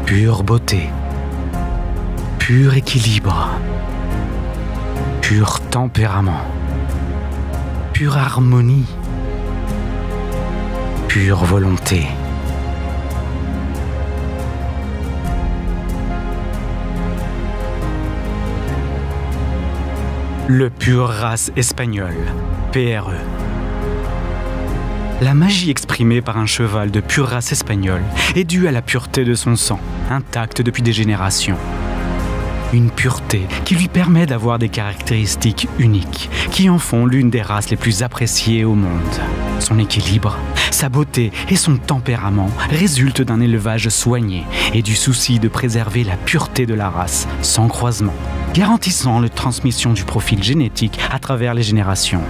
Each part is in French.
Pure beauté, pur équilibre, pur tempérament, pure harmonie, pure volonté. Le pur race espagnol, PRE. La magie exprimée par un cheval de pure race espagnole est due à la pureté de son sang, intacte depuis des générations. Une pureté qui lui permet d'avoir des caractéristiques uniques, qui en font l'une des races les plus appréciées au monde. Son équilibre, sa beauté et son tempérament résultent d'un élevage soigné et du souci de préserver la pureté de la race sans croisement, garantissant la transmission du profil génétique à travers les générations.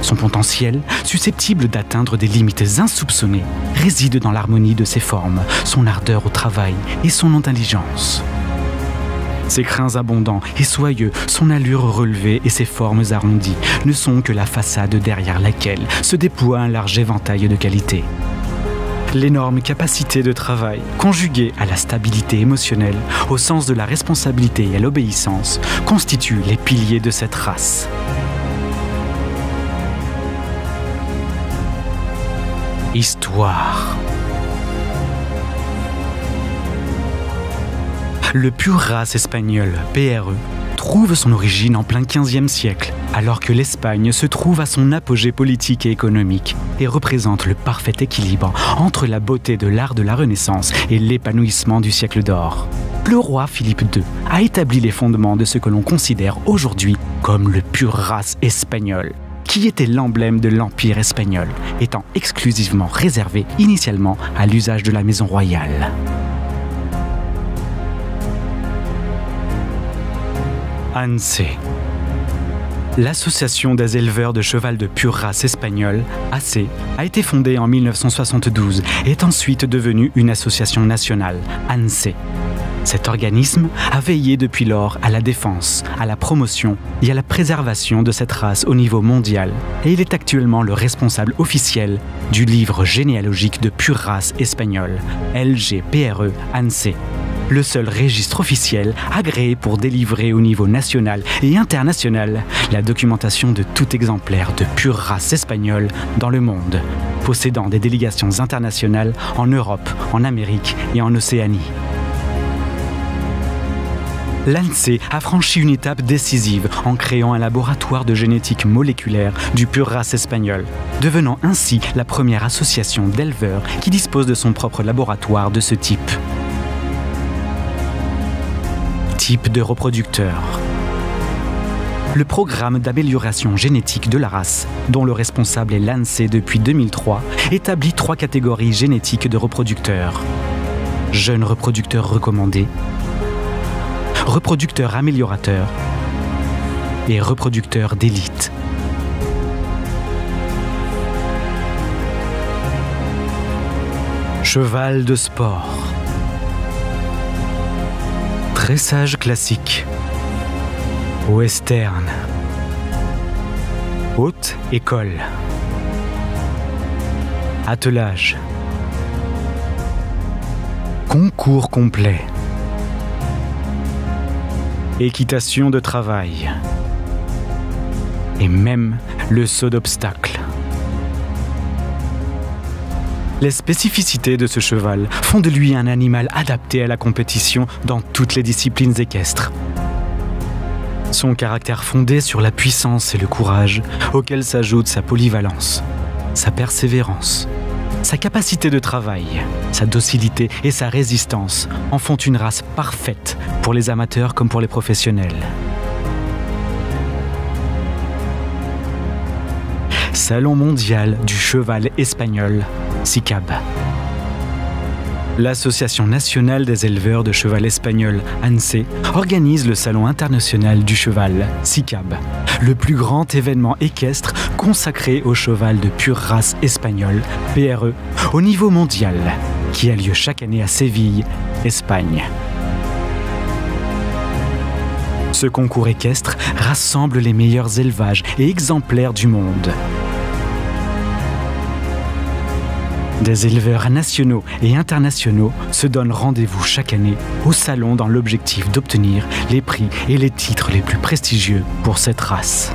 Son potentiel, susceptible d'atteindre des limites insoupçonnées, réside dans l'harmonie de ses formes, son ardeur au travail et son intelligence. Ses crins abondants et soyeux, son allure relevée et ses formes arrondies ne sont que la façade derrière laquelle se déploie un large éventail de qualités. L'énorme capacité de travail, conjuguée à la stabilité émotionnelle, au sens de la responsabilité et à l'obéissance, constituent les piliers de cette race. Histoire. Le pur race espagnol, PRE, trouve son origine en plein XVe siècle, alors que l'Espagne se trouve à son apogée politique et économique et représente le parfait équilibre entre la beauté de l'art de la Renaissance et l'épanouissement du siècle d'or. Le roi Philippe II a établi les fondements de ce que l'on considère aujourd'hui comme le pur race espagnol, qui était l'emblème de l'Empire espagnol, étant exclusivement réservé initialement à l'usage de la maison royale. ANSE. L'Association des éleveurs de cheval de pure race espagnole, AC, a été fondée en 1972 et est ensuite devenue une association nationale, ANSE. Cet organisme a veillé depuis lors à la défense, à la promotion et à la préservation de cette race au niveau mondial, et il est actuellement le responsable officiel du livre généalogique de pure race espagnole, LGPRE ANSE, le seul registre officiel agréé pour délivrer au niveau national et international la documentation de tout exemplaire de pure race espagnole dans le monde, possédant des délégations internationales en Europe, en Amérique et en Océanie. L'ANSE a franchi une étape décisive en créant un laboratoire de génétique moléculaire du pur race espagnol, devenant ainsi la première association d'éleveurs qui dispose de son propre laboratoire de ce type. Type de reproducteur. Le programme d'amélioration génétique de la race, dont le responsable est l'ANSE depuis 2003, établit 3 catégories génétiques de reproducteurs. Jeunes reproducteurs recommandés, reproducteurs améliorateurs et reproducteurs d'élite. Cheval de sport. Dressage classique. Western. Haute école. Attelage. Concours complet. Équitation de travail. Et même le saut d'obstacle. Les spécificités de ce cheval font de lui un animal adapté à la compétition dans toutes les disciplines équestres. Son caractère fondé sur la puissance et le courage, auquel s'ajoute sa polyvalence, sa persévérance, sa capacité de travail, sa docilité et sa résistance en font une race parfaite pour les amateurs comme pour les professionnels. Salon mondial du cheval espagnol, SICAB. L'Association nationale des éleveurs de cheval espagnol, ANSE, organise le Salon international du cheval, SICAB, le plus grand événement équestre consacré au cheval de pure race espagnole, PRE, au niveau mondial, qui a lieu chaque année à Séville, Espagne. Ce concours équestre rassemble les meilleurs élevages et exemplaires du monde. Des éleveurs nationaux et internationaux se donnent rendez-vous chaque année au salon dans l'objectif d'obtenir les prix et les titres les plus prestigieux pour cette race.